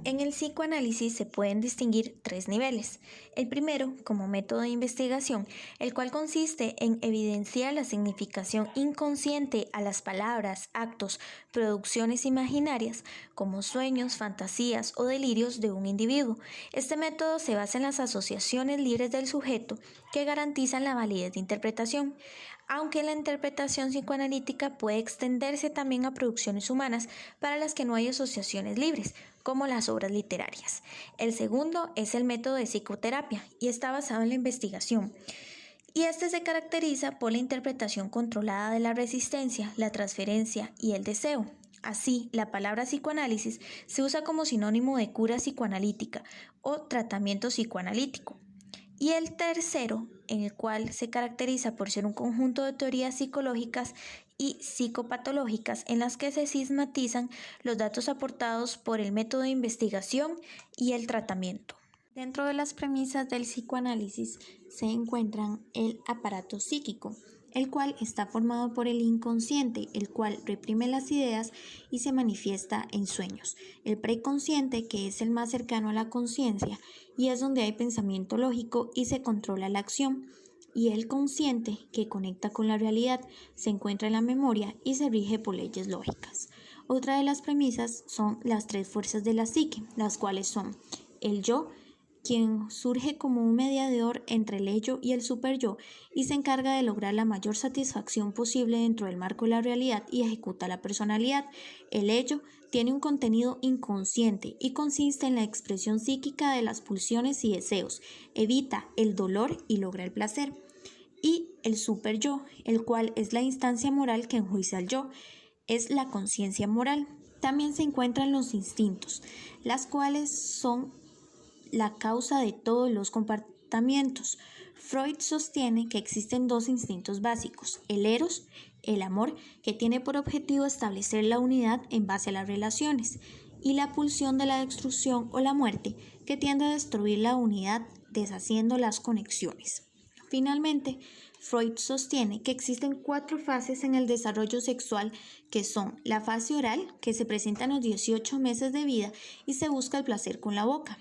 En el psicoanálisis se pueden distinguir tres niveles. El primero, como método de investigación, el cual consiste en evidenciar la significación inconsciente a las palabras, actos, producciones imaginarias, como sueños, fantasías o delirios de un individuo. Este método se basa en las asociaciones libres del sujeto que garantizan la validez de interpretación, aunque la interpretación psicoanalítica puede extenderse también a producciones humanas para las que no hay asociaciones libres, como las obras literarias. El segundo es el método de psicoterapia y está basado en la investigación. Y este se caracteriza por la interpretación controlada de la resistencia, la transferencia y el deseo. Así, la palabra psicoanálisis se usa como sinónimo de cura psicoanalítica o tratamiento psicoanalítico. Y el tercero, en el cual se caracteriza por ser un conjunto de teorías psicológicas y psicopatológicas en las que se sistematizan los datos aportados por el método de investigación y el tratamiento. Dentro de las premisas del psicoanálisis se encuentran el aparato psíquico, el cual está formado por el inconsciente, el cual reprime las ideas y se manifiesta en sueños. El preconsciente, que es el más cercano a la conciencia y es donde hay pensamiento lógico y se controla la acción. Y el consciente, que conecta con la realidad, se encuentra en la memoria y se rige por leyes lógicas. Otra de las premisas son las tres fuerzas de la psique, las cuales son el yo, quien surge como un mediador entre el ello y el superyo y se encarga de lograr la mayor satisfacción posible dentro del marco de la realidad y ejecuta la personalidad. El ello tiene un contenido inconsciente y consiste en la expresión psíquica de las pulsiones y deseos, evita el dolor y logra el placer. Y el superyo, el cual es la instancia moral que enjuicia al yo, es la conciencia moral. También se encuentran los instintos, las cuales son la causa de todos los comportamientos. Freud sostiene que existen dos instintos básicos, el eros, el amor, que tiene por objetivo establecer la unidad en base a las relaciones, y la pulsión de la destrucción o la muerte, que tiende a destruir la unidad deshaciendo las conexiones. Finalmente, Freud sostiene que existen 4 fases en el desarrollo sexual, que son la fase oral, que se presenta en los 18 meses de vida y se busca el placer con la boca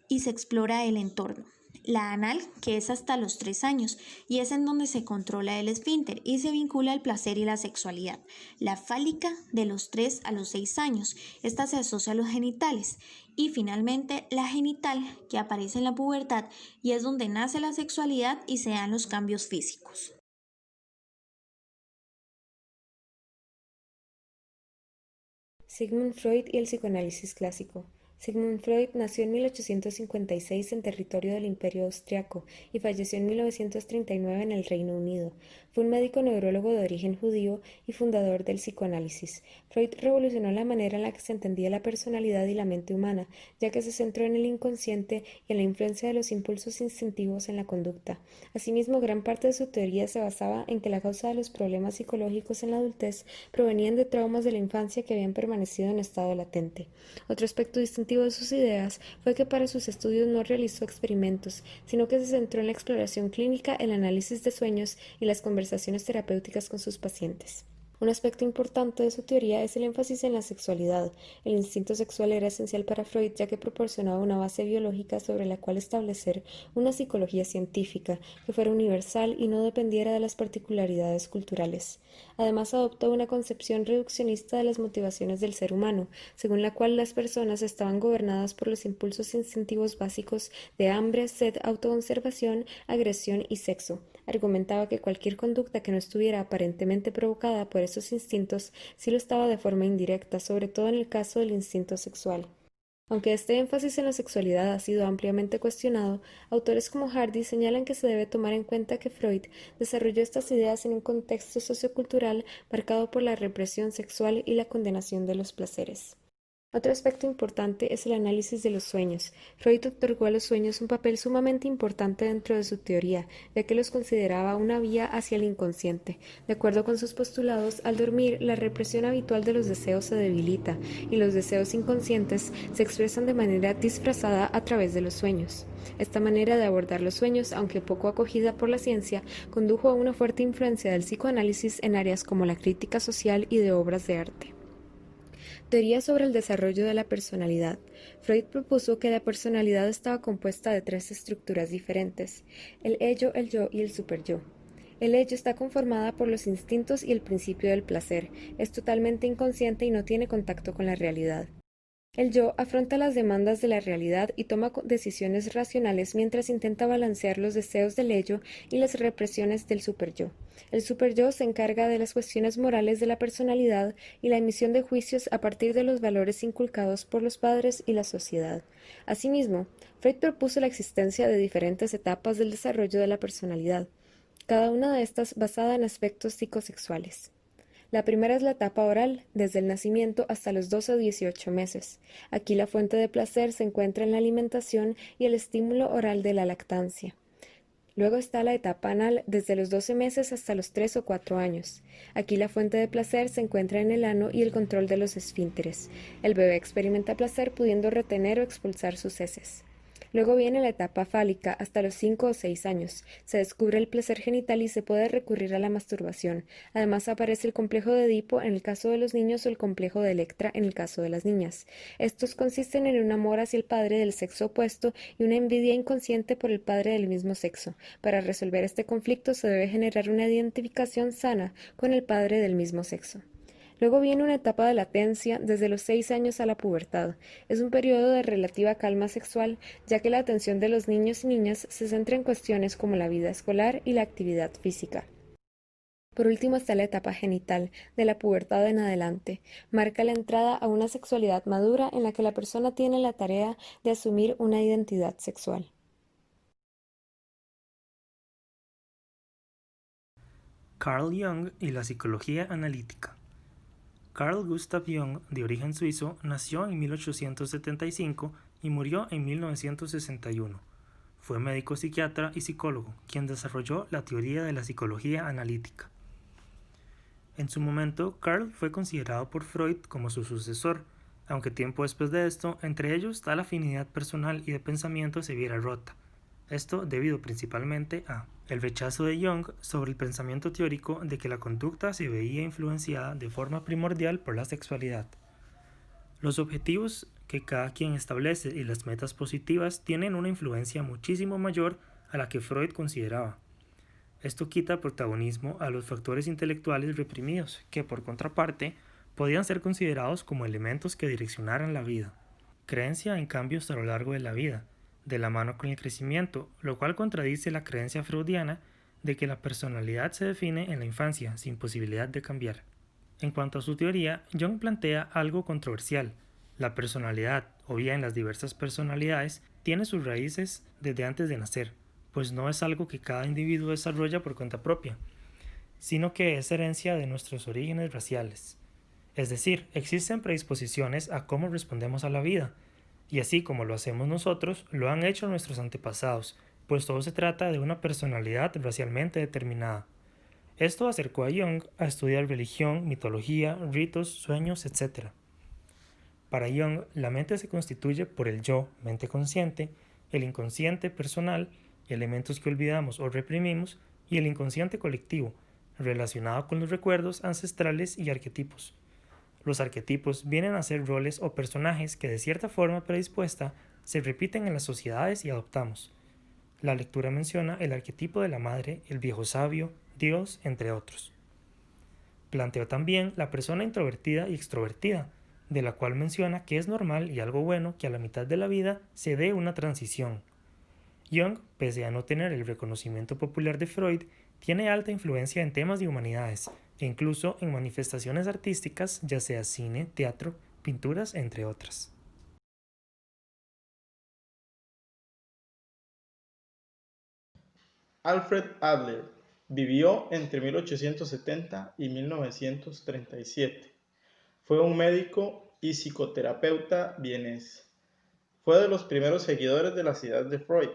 y se explora el entorno. La anal, que es hasta los 3 años, y es en donde se controla el esfínter y se vincula el placer y la sexualidad. La fálica, de los 3 a los 6 años, esta se asocia a los genitales. Y finalmente la genital, que aparece en la pubertad y es donde nace la sexualidad y se dan los cambios físicos. Sigmund Freud y el psicoanálisis clásico. Sigmund Freud nació en 1856 en territorio del Imperio Austriaco y falleció en 1939 en el Reino Unido. Fue un médico neurólogo de origen judío y fundador del psicoanálisis. Freud revolucionó la manera en la que se entendía la personalidad y la mente humana, ya que se centró en el inconsciente y en la influencia de los impulsos instintivos en la conducta. Asimismo, gran parte de su teoría se basaba en que la causa de los problemas psicológicos en la adultez provenían de traumas de la infancia que habían permanecido en estado latente. Otro aspecto distintivo de sus ideas fue que para sus estudios no realizó experimentos, sino que se centró en la exploración clínica, el análisis de sueños y las conversaciones terapéuticas con sus pacientes. Un aspecto importante de su teoría es el énfasis en la sexualidad. El instinto sexual era esencial para Freud, ya que proporcionaba una base biológica sobre la cual establecer una psicología científica que fuera universal y no dependiera de las particularidades culturales. Además, adoptó una concepción reduccionista de las motivaciones del ser humano, según la cual las personas estaban gobernadas por los impulsos instintivos básicos de hambre, sed, autoconservación, agresión y sexo. Argumentaba que cualquier conducta que no estuviera aparentemente provocada por esos instintos sí lo estaba de forma indirecta, sobre todo en el caso del instinto sexual. Aunque este énfasis en la sexualidad ha sido ampliamente cuestionado, autores como Hardy señalan que se debe tomar en cuenta que Freud desarrolló estas ideas en un contexto sociocultural marcado por la represión sexual y la condenación de los placeres. Otro aspecto importante es el análisis de los sueños. Freud otorgó a los sueños un papel sumamente importante dentro de su teoría, ya que los consideraba una vía hacia el inconsciente. De acuerdo con sus postulados, al dormir, la represión habitual de los deseos se debilita y los deseos inconscientes se expresan de manera disfrazada a través de los sueños. Esta manera de abordar los sueños, aunque poco acogida por la ciencia, condujo a una fuerte influencia del psicoanálisis en áreas como la crítica social y de obras de arte. Teoría sobre el desarrollo de la personalidad. Freud propuso que la personalidad estaba compuesta de tres estructuras diferentes: el ello, el yo y el superyo. El ello está conformada por los instintos y el principio del placer. Es totalmente inconsciente y no tiene contacto con la realidad. El yo afronta las demandas de la realidad y toma decisiones racionales mientras intenta balancear los deseos del ello y las represiones del superyo. El superyo se encarga de las cuestiones morales de la personalidad y la emisión de juicios a partir de los valores inculcados por los padres y la sociedad. Asimismo, Freud propuso la existencia de diferentes etapas del desarrollo de la personalidad, cada una de estas basada en aspectos psicosexuales. La primera es la etapa oral, desde el nacimiento hasta los 12 o 18 meses. Aquí la fuente de placer se encuentra en la alimentación y el estímulo oral de la lactancia. Luego está la etapa anal, desde los 12 meses hasta los 3 o 4 años. Aquí la fuente de placer se encuentra en el ano y el control de los esfínteres. El bebé experimenta placer pudiendo retener o expulsar sus heces. Luego viene la etapa fálica, hasta los 5 o 6 años. Se descubre el placer genital y se puede recurrir a la masturbación. Además aparece el complejo de Edipo en el caso de los niños o el complejo de Electra en el caso de las niñas. Estos consisten en un amor hacia el padre del sexo opuesto y una envidia inconsciente por el padre del mismo sexo. Para resolver este conflicto se debe generar una identificación sana con el padre del mismo sexo. Luego viene una etapa de latencia desde los 6 años a la pubertad. Es un periodo de relativa calma sexual, ya que la atención de los niños y niñas se centra en cuestiones como la vida escolar y la actividad física. Por último está la etapa genital, de la pubertad en adelante. Marca la entrada a una sexualidad madura en la que la persona tiene la tarea de asumir una identidad sexual. Carl Jung y la psicología analítica. Carl Gustav Jung, de origen suizo, nació en 1875 y murió en 1961. Fue médico psiquiatra y psicólogo, quien desarrolló la teoría de la psicología analítica. En su momento, Carl fue considerado por Freud como su sucesor, aunque tiempo después de esto, entre ellos tal afinidad personal y de pensamiento se viera rota. Esto debido principalmente a el rechazo de Jung sobre el pensamiento teórico de que la conducta se veía influenciada de forma primordial por la sexualidad. Los objetivos que cada quien establece y las metas positivas tienen una influencia muchísimo mayor a la que Freud consideraba. Esto quita protagonismo a los factores intelectuales reprimidos, que por contraparte podían ser considerados como elementos que direccionaran la vida. Creencia en cambios a lo largo de la vida, de la mano con el crecimiento, lo cual contradice la creencia freudiana de que la personalidad se define en la infancia sin posibilidad de cambiar. En cuanto a su teoría, Jung plantea algo controversial. La personalidad, o bien las diversas personalidades, tiene sus raíces desde antes de nacer, pues no es algo que cada individuo desarrolla por cuenta propia, sino que es herencia de nuestros orígenes raciales. Es decir, existen predisposiciones a cómo respondemos a la vida, y así como lo hacemos nosotros, lo han hecho nuestros antepasados, pues todo se trata de una personalidad racialmente determinada. Esto acercó a Jung a estudiar religión, mitología, ritos, sueños, etc. Para Jung, la mente se constituye por el yo, mente consciente, el inconsciente personal, elementos que olvidamos o reprimimos, y el inconsciente colectivo, relacionado con los recuerdos ancestrales y arquetipos. Los arquetipos vienen a ser roles o personajes que de cierta forma predispuesta se repiten en las sociedades y adoptamos. La lectura menciona el arquetipo de la madre, el viejo sabio, Dios, entre otros. Planteó también la persona introvertida y extrovertida, de la cual menciona que es normal y algo bueno que a la mitad de la vida se dé una transición. Jung, pese a no tener el reconocimiento popular de Freud, tiene alta influencia en temas de humanidades, e incluso en manifestaciones artísticas, ya sea cine, teatro, pinturas, entre otras. Alfred Adler vivió entre 1870 y 1937. Fue un médico y psicoterapeuta vienés. Fue de los primeros seguidores de las ideas de Freud,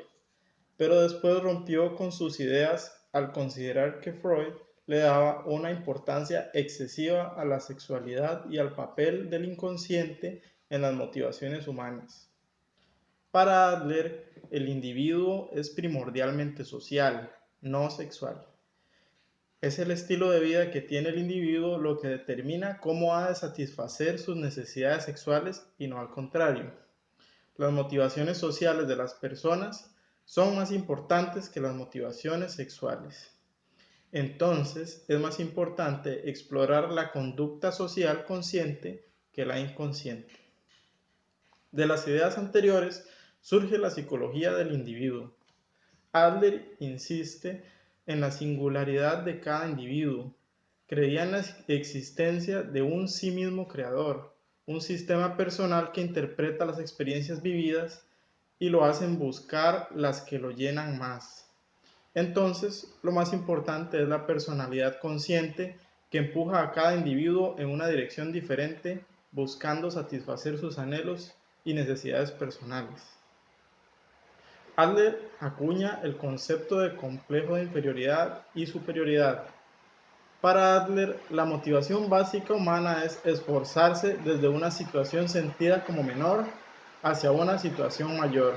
pero después rompió con sus ideas al considerar que Freud le daba una importancia excesiva a la sexualidad y al papel del inconsciente en las motivaciones humanas. Para Adler, el individuo es primordialmente social, no sexual. Es el estilo de vida que tiene el individuo lo que determina cómo ha de satisfacer sus necesidades sexuales y no al contrario. Las motivaciones sociales de las personas son más importantes que las motivaciones sexuales. Entonces, es más importante explorar la conducta social consciente que la inconsciente. De las ideas anteriores surge la psicología del individuo. Adler insiste en la singularidad de cada individuo. Creía en la existencia de un sí mismo creador, un sistema personal que interpreta las experiencias vividas y lo hacen buscar las que lo llenan más. Entonces, lo más importante es la personalidad consciente que empuja a cada individuo en una dirección diferente, buscando satisfacer sus anhelos y necesidades personales. Adler acuña el concepto de complejo de inferioridad y superioridad. Para Adler, la motivación básica humana es esforzarse desde una situación sentida como menor hacia una situación mayor,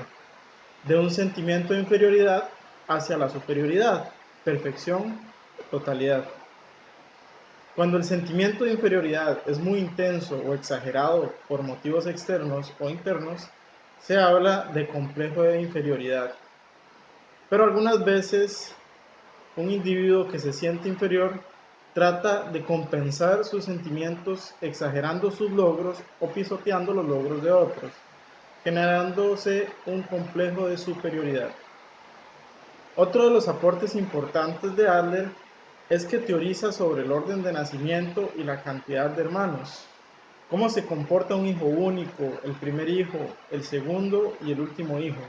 de un sentimiento de inferioridad hacia la superioridad, perfección, totalidad. Cuando el sentimiento de inferioridad es muy intenso o exagerado por motivos externos o internos, se habla de complejo de inferioridad. Pero algunas veces un individuo que se siente inferior trata de compensar sus sentimientos exagerando sus logros o pisoteando los logros de otros, generándose un complejo de superioridad. Otro de los aportes importantes de Adler es que teoriza sobre el orden de nacimiento y la cantidad de hermanos, cómo se comporta un hijo único, el primer hijo, el segundo y el último hijo,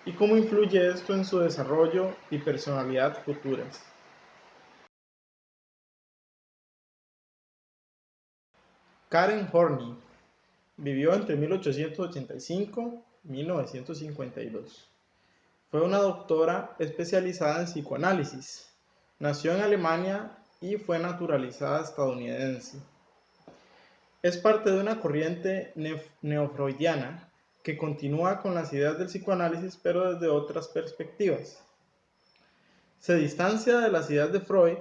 y cómo influye esto en su desarrollo y personalidad futuras. Karen Horney vivió entre 1885 y 1952. Fue una doctora especializada en psicoanálisis. Nació en Alemania y fue naturalizada estadounidense. Es parte de una corriente neofreudiana que continúa con las ideas del psicoanálisis pero desde otras perspectivas. Se distancia de las ideas de Freud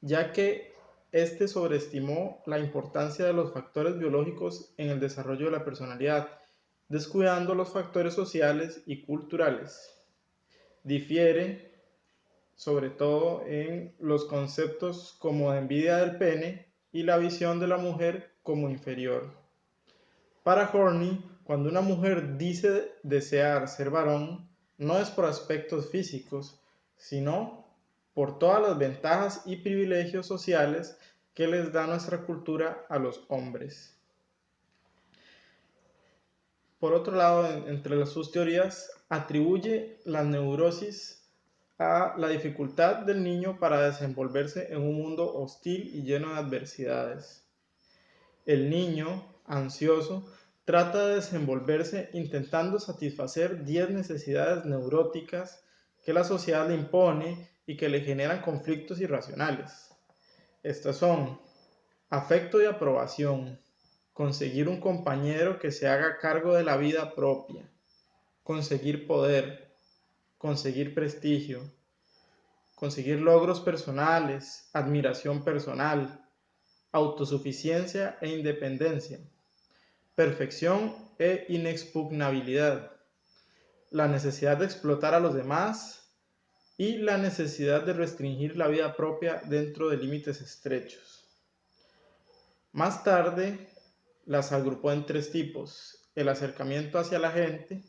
ya que este sobreestimó la importancia de los factores biológicos en el desarrollo de la personalidad, descuidando los factores sociales y culturales. Difiere sobre todo en los conceptos como de envidia del pene y la visión de la mujer como inferior. Para Horney, cuando una mujer dice desear ser varón, no es por aspectos físicos, sino por todas las ventajas y privilegios sociales que les da nuestra cultura a los hombres. Por otro lado, entre sus teorías, atribuye la neurosis a la dificultad del niño para desenvolverse en un mundo hostil y lleno de adversidades. El niño, ansioso, trata de desenvolverse intentando satisfacer 10 necesidades neuróticas que la sociedad le impone y que le generan conflictos irracionales. Estas son afecto y aprobación, conseguir un compañero que se haga cargo de la vida propia, conseguir poder, conseguir prestigio, conseguir logros personales, admiración personal, autosuficiencia e independencia, perfección e inexpugnabilidad, la necesidad de explotar a los demás y la necesidad de restringir la vida propia dentro de límites estrechos. Más tarde las agrupó en 3 tipos: el acercamiento hacia la gente,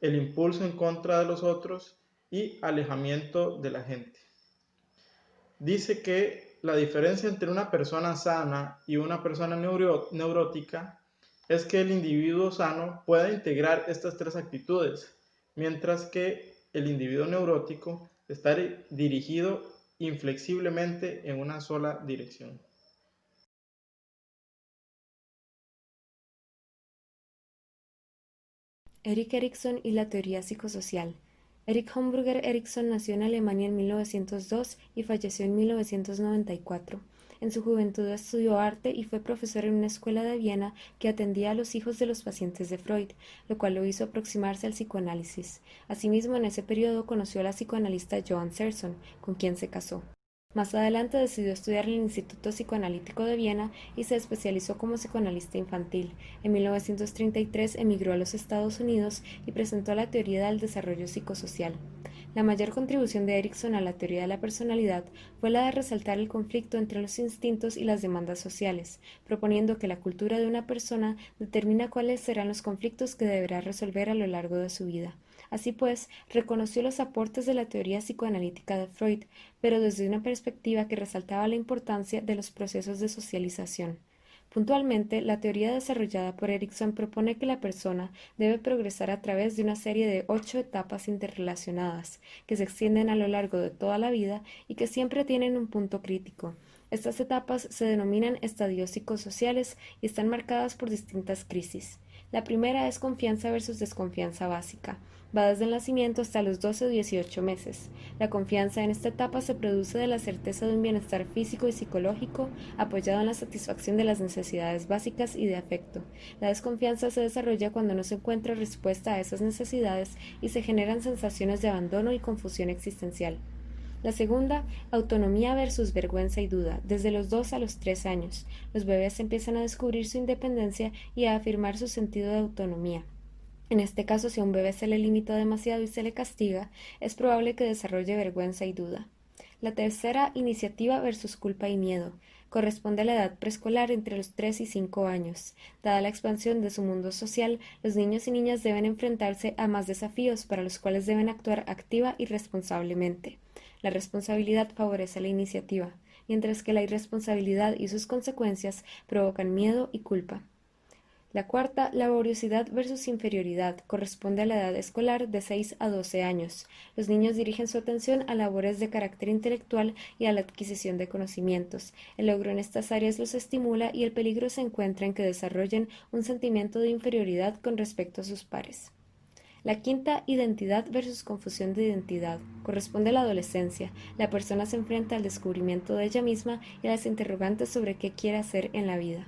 el impulso en contra de los otros y alejamiento de la gente. Dice que la diferencia entre una persona sana y una persona neurótica es que el individuo sano puede integrar estas 3 actitudes, mientras que el individuo neurótico está dirigido inflexiblemente en una sola dirección. Erik Erikson y la teoría psicosocial. Erik Homburger Erikson nació en Alemania en 1902 y falleció en 1994. En su juventud estudió arte y fue profesor en una escuela de Viena que atendía a los hijos de los pacientes de Freud, lo cual lo hizo aproximarse al psicoanálisis. Asimismo, en ese periodo conoció a la psicoanalista Joan Serson, con quien se casó. Más adelante decidió estudiar en el Instituto Psicoanalítico de Viena y se especializó como psicoanalista infantil. En 1933 emigró a los Estados Unidos y presentó la teoría del desarrollo psicosocial. La mayor contribución de Erikson a la teoría de la personalidad fue la de resaltar el conflicto entre los instintos y las demandas sociales, proponiendo que la cultura de una persona determina cuáles serán los conflictos que deberá resolver a lo largo de su vida. Así pues, reconoció los aportes de la teoría psicoanalítica de Freud, pero desde una perspectiva que resaltaba la importancia de los procesos de socialización. Puntualmente, la teoría desarrollada por Erikson propone que la persona debe progresar a través de una serie de 8 etapas interrelacionadas, que se extienden a lo largo de toda la vida y que siempre tienen un punto crítico. Estas etapas se denominan estadios psicosociales y están marcadas por distintas crisis. La primera es confianza versus desconfianza básica. Va desde el nacimiento hasta los 12 o 18 meses. La confianza en esta etapa se produce de la certeza de un bienestar físico y psicológico apoyado en la satisfacción de las necesidades básicas y de afecto. La desconfianza se desarrolla cuando no se encuentra respuesta a esas necesidades y se generan sensaciones de abandono y confusión existencial. La segunda, autonomía versus vergüenza y duda, desde los 2 a los 3 años. Los bebés empiezan a descubrir su independencia y a afirmar su sentido de autonomía. En este caso, si a un bebé se le limita demasiado y se le castiga, es probable que desarrolle vergüenza y duda. La tercera, iniciativa versus culpa y miedo, corresponde a la edad preescolar entre los 3 y 5 años. Dada la expansión de su mundo social, los niños y niñas deben enfrentarse a más desafíos para los cuales deben actuar activa y responsablemente. La responsabilidad favorece la iniciativa, mientras que la irresponsabilidad y sus consecuencias provocan miedo y culpa. La cuarta, laboriosidad versus inferioridad, corresponde a la edad escolar de 6 a 12 años. Los niños dirigen su atención a labores de carácter intelectual y a la adquisición de conocimientos. El logro en estas áreas los estimula y el peligro se encuentra en que desarrollen un sentimiento de inferioridad con respecto a sus pares. La quinta, identidad versus confusión de identidad, corresponde a la adolescencia. La persona se enfrenta al descubrimiento de ella misma y a las interrogantes sobre qué quiere hacer en la vida.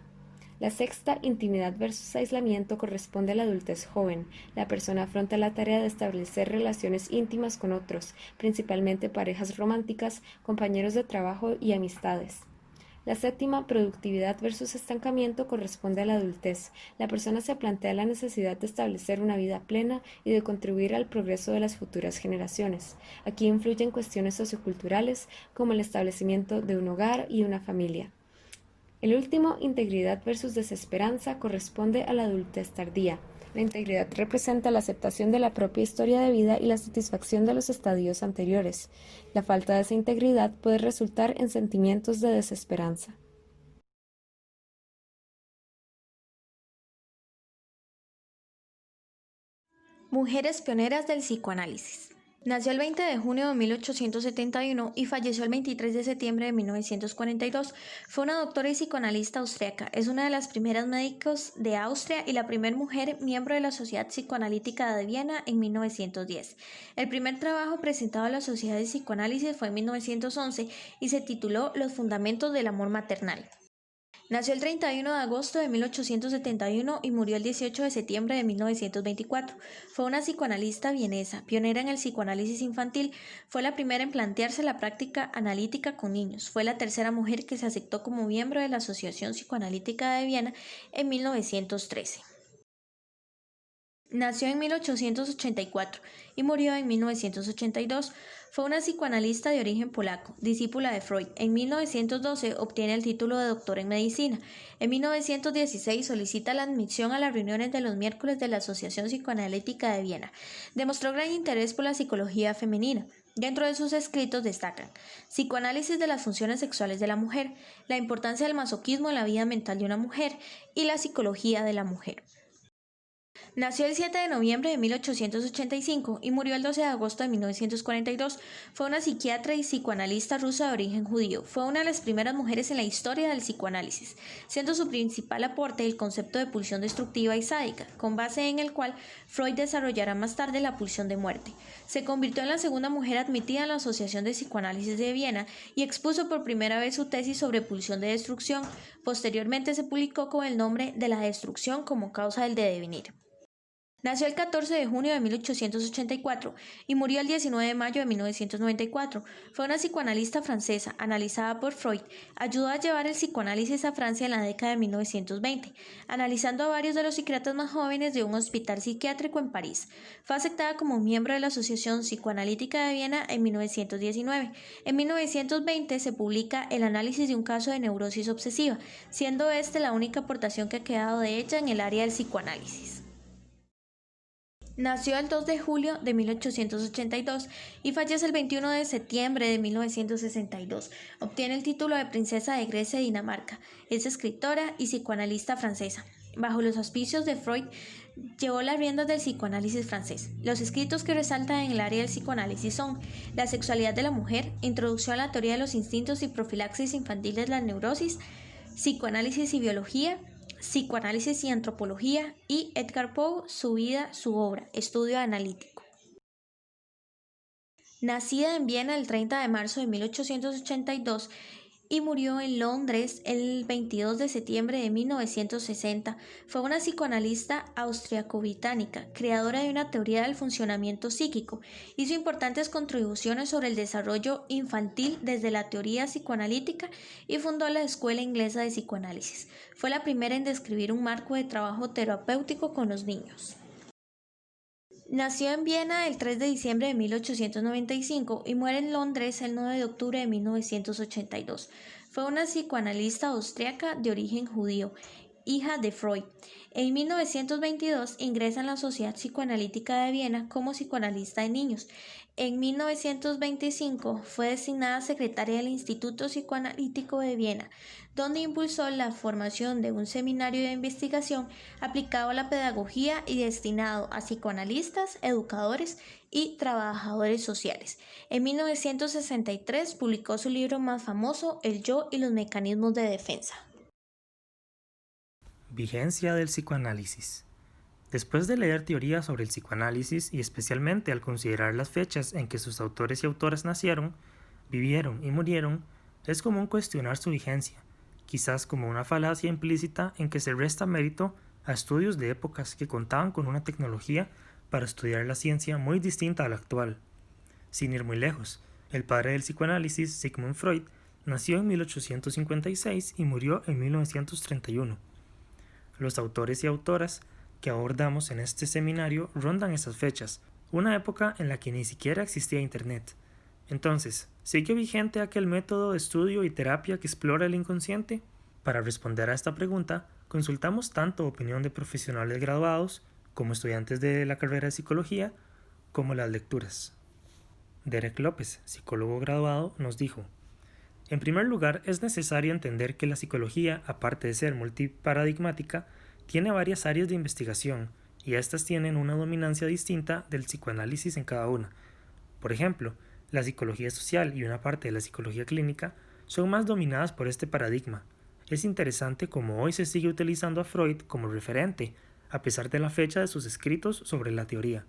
La sexta, intimidad versus aislamiento, corresponde a la adultez joven. La persona afronta la tarea de establecer relaciones íntimas con otros, principalmente parejas románticas, compañeros de trabajo y amistades. La séptima, productividad versus estancamiento, corresponde a la adultez. La persona se plantea la necesidad de establecer una vida plena y de contribuir al progreso de las futuras generaciones. Aquí influyen cuestiones socioculturales como el establecimiento de un hogar y una familia. El último, integridad versus desesperanza, corresponde a la adultez tardía. La integridad representa la aceptación de la propia historia de vida y la satisfacción de los estadios anteriores. La falta de esa integridad puede resultar en sentimientos de desesperanza. Mujeres pioneras del psicoanálisis. Nació el 20 de junio de 1871 y falleció el 23 de septiembre de 1942. Fue una doctora y psicoanalista austriaca. Es una de las primeras médicos de Austria y la primera mujer miembro de la Sociedad Psicoanalítica de Viena en 1910. El primer trabajo presentado a la Sociedad de Psicoanálisis fue en 1911 y se tituló Los fundamentos del amor maternal. Nació el 31 de agosto de 1871 y murió el 18 de septiembre de 1924. Fue una psicoanalista vienesa, pionera en el psicoanálisis infantil. Fue la primera en plantearse la práctica analítica con niños. Fue la tercera mujer que se aceptó como miembro de la Asociación Psicoanalítica de Viena en 1913. Nació en 1884 y murió en 1982. Fue una psicoanalista de origen polaco, discípula de Freud. En 1912 obtiene el título de doctor en medicina. En 1916 solicita la admisión a las reuniones de los miércoles de la Asociación Psicoanalítica de Viena. Demostró gran interés por la psicología femenina. Dentro de sus escritos destacan psicoanálisis de las funciones sexuales de la mujer, la importancia del masoquismo en la vida mental de una mujer y la psicología de la mujer. Nació el 7 de noviembre de 1885 y murió el 12 de agosto de 1942. Fue una psiquiatra y psicoanalista rusa de origen judío. Fue una de las primeras mujeres en la historia del psicoanálisis, siendo su principal aporte el concepto de pulsión destructiva y sádica, con base en el cual Freud desarrollará más tarde la pulsión de muerte. Se convirtió en la segunda mujer admitida en la Asociación de Psicoanálisis de Viena y expuso por primera vez su tesis sobre pulsión de destrucción. Posteriormente se publicó con el nombre de la destrucción como causa del devenir. Nació el 14 de junio de 1884 y murió el 19 de mayo de 1994. Fue una psicoanalista francesa, analizada por Freud. Ayudó a llevar el psicoanálisis a Francia en la década de 1920, analizando a varios de los psiquiatras más jóvenes de un hospital psiquiátrico en París. Fue aceptada como miembro de la Asociación Psicoanalítica de Viena en 1919. En 1920 se publica El análisis de un caso de neurosis obsesiva, siendo este la única aportación que ha quedado de ella en el área del psicoanálisis. Nació el 2 de julio de 1882 y fallece el 21 de septiembre de 1962. Obtiene el título de princesa de Grecia y Dinamarca. Es escritora y psicoanalista francesa. Bajo los auspicios de Freud, llevó las riendas del psicoanálisis francés. Los escritos que resaltan en el área del psicoanálisis son La sexualidad de la mujer, Introducción a la teoría de los instintos y profilaxis infantil de la neurosis, Psicoanálisis y biología, Psicoanálisis y antropología y Edgar Poe, su vida, su obra, Estudio analítico. Nacida en Viena el 30 de marzo de 1882 y murió en Londres el 22 de septiembre de 1960, fue una psicoanalista austriaco-británica, creadora de una teoría del funcionamiento psíquico. Hizo importantes contribuciones sobre el desarrollo infantil desde la teoría psicoanalítica y fundó la Escuela Inglesa de Psicoanálisis. Fue la primera en describir un marco de trabajo terapéutico con los niños. Nació en Viena el 3 de diciembre de 1895 y muere en Londres el 9 de octubre de 1982. Fue una psicoanalista austríaca de origen judío, hija de Freud. En 1922 ingresa en la Sociedad Psicoanalítica de Viena como psicoanalista de niños. En 1925 fue designada secretaria del Instituto Psicoanalítico de Viena, donde impulsó la formación de un seminario de investigación aplicado a la pedagogía y destinado a psicoanalistas, educadores y trabajadores sociales. En 1963 publicó su libro más famoso, El yo y los mecanismos de defensa. Vigencia del psicoanálisis. Después de leer teorías sobre el psicoanálisis y especialmente al considerar las fechas en que sus autores y autoras nacieron, vivieron y murieron, es común cuestionar su vigencia, quizás como una falacia implícita en que se resta mérito a estudios de épocas que contaban con una tecnología para estudiar la ciencia muy distinta a la actual. Sin ir muy lejos, el padre del psicoanálisis, Sigmund Freud, nació en 1856 y murió en 1931. Los autores y autoras que abordamos en este seminario rondan esas fechas, una época en la que ni siquiera existía Internet. Entonces, ¿sigue vigente aquel método de estudio y terapia que explora el inconsciente? Para responder a esta pregunta, consultamos tanto opinión de profesionales graduados, como estudiantes de la carrera de psicología, como las lecturas. Derek López, psicólogo graduado, nos dijo: en primer lugar, es necesario entender que la psicología, aparte de ser multiparadigmática, tiene varias áreas de investigación, y éstas tienen una dominancia distinta del psicoanálisis en cada una. Por ejemplo, la psicología social y una parte de la psicología clínica son más dominadas por este paradigma. Es interesante cómo hoy se sigue utilizando a Freud como referente, a pesar de la fecha de sus escritos sobre la teoría.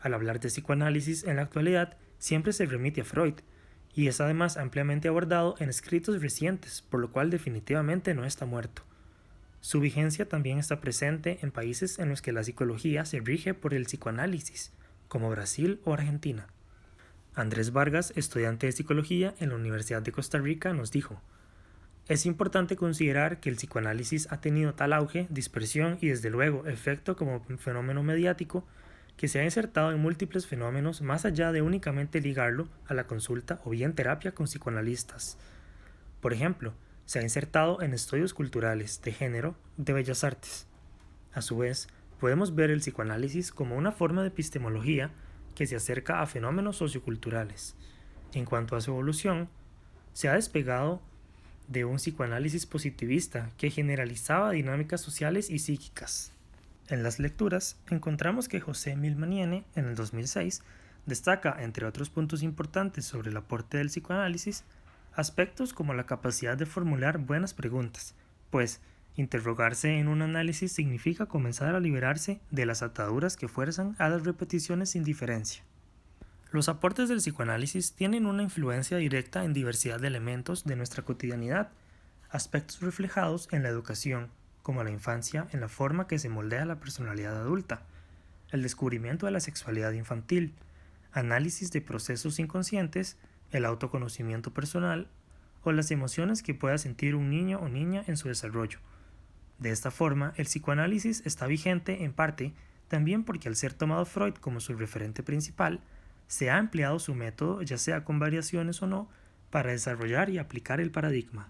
Al hablar de psicoanálisis en la actualidad, siempre se remite a Freud, y es además ampliamente abordado en escritos recientes, por lo cual definitivamente no está muerto. Su vigencia también está presente en países en los que la psicología se rige por el psicoanálisis, como Brasil o Argentina. Andrés Vargas, estudiante de psicología en la Universidad de Costa Rica, nos dijo: es importante considerar que el psicoanálisis ha tenido tal auge, dispersión y desde luego efecto como fenómeno mediático que se ha insertado en múltiples fenómenos más allá de únicamente ligarlo a la consulta o bien terapia con psicoanalistas. Por ejemplo, se ha insertado en estudios culturales, de género, de bellas artes. A su vez, podemos ver el psicoanálisis como una forma de epistemología que se acerca a fenómenos socioculturales. En cuanto a su evolución, se ha despegado de un psicoanálisis positivista que generalizaba dinámicas sociales y psíquicas. En las lecturas encontramos que José Milmaniene, en el 2006, destaca, entre otros puntos importantes sobre el aporte del psicoanálisis, aspectos como la capacidad de formular buenas preguntas, pues interrogarse en un análisis significa comenzar a liberarse de las ataduras que fuerzan a las repeticiones sin diferencia. Los aportes del psicoanálisis tienen una influencia directa en diversidad de elementos de nuestra cotidianidad, aspectos reflejados en la educación, como la infancia en la forma que se moldea la personalidad adulta, el descubrimiento de la sexualidad infantil, análisis de procesos inconscientes, el autoconocimiento personal o las emociones que pueda sentir un niño o niña en su desarrollo. De esta forma, el psicoanálisis está vigente en parte también porque al ser tomado Freud como su referente principal, se ha empleado su método, ya sea con variaciones o no, para desarrollar y aplicar el paradigma.